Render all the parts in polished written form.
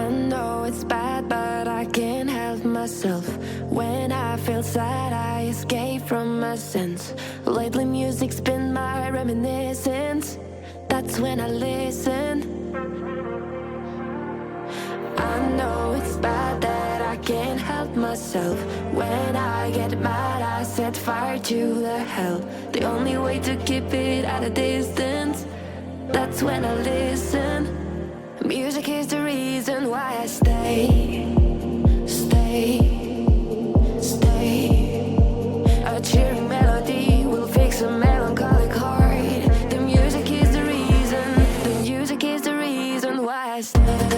I know it's bad, but I can't help myself. When I feel sad, I escape from my sense. Lately music's been my reminiscence. That's when I listen. I know it's bad that I can't help myself. When I get mad, I set fire to the hell. The only way to keep it at a distance, that's when I listen. Music is the reason why I stay. A cheering melody will fix a melancholic heart. The music is the reason. The music is the reason why I stay.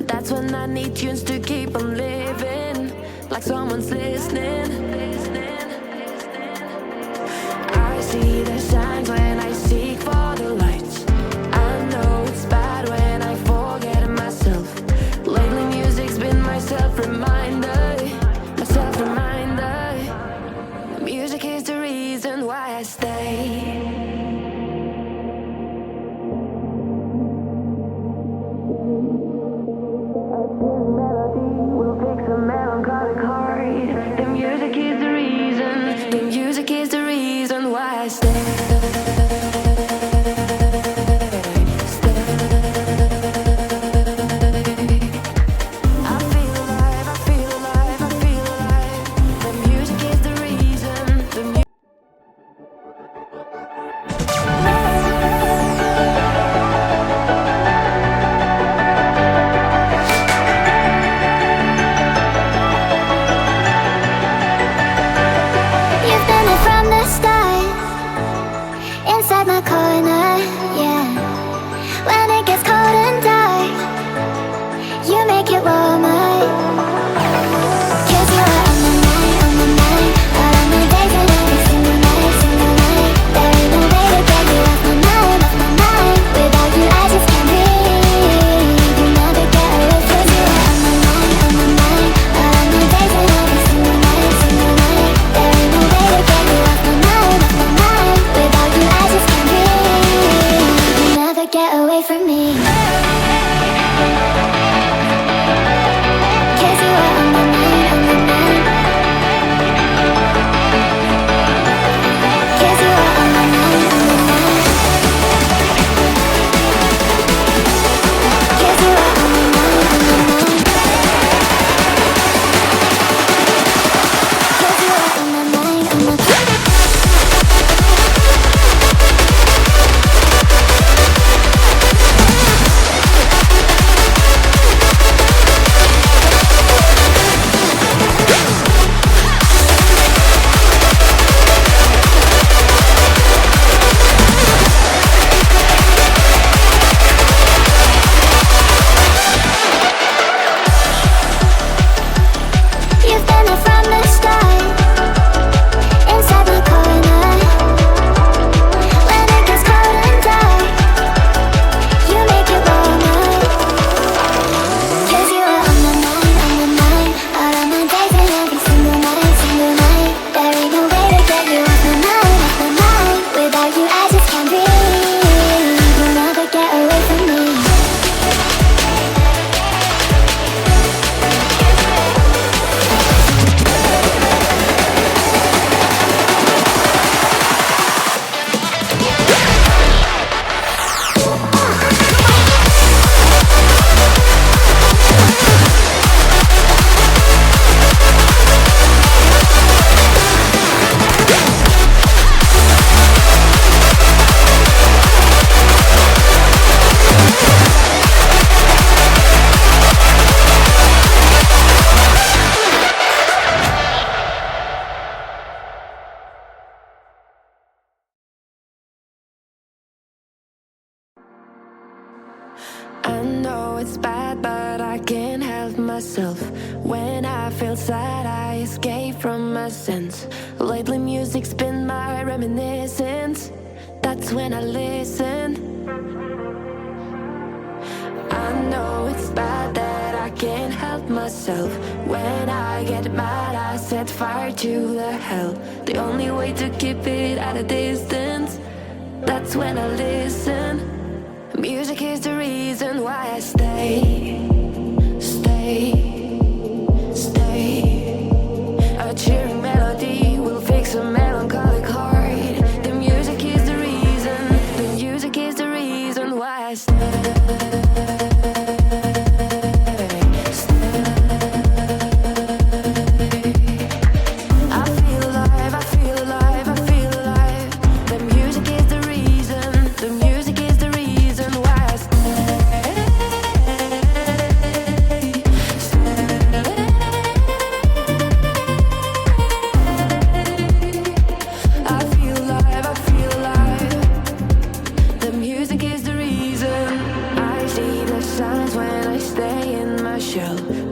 That's when I need tunes to keep on living, like someone's listening. I see the signs when I seek for the lights. I know it's bad when I forget myself. Lately music's been my self-reminder, my self-reminder. Music is the reason why I stay. I know it's bad, but I can't help myself. When I feel sad, I escape from my sense. Lately music's been my reminiscence. That's when I listen. I know it's bad that I can't help myself. When I get mad, I set fire to the hell. The only way to keep it at a distance, that's when I listen. Music is the reason why I stay, stay, stay. A cheering melody will fix a melancholic heart. The music is the reason, the music is the reason why I stay.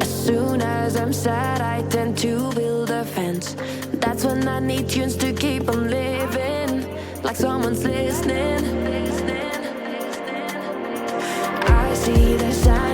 As soon as I'm sad, I tend to build a fence. That's when I need tunes to keep on living, like someone's listening. I see the sign.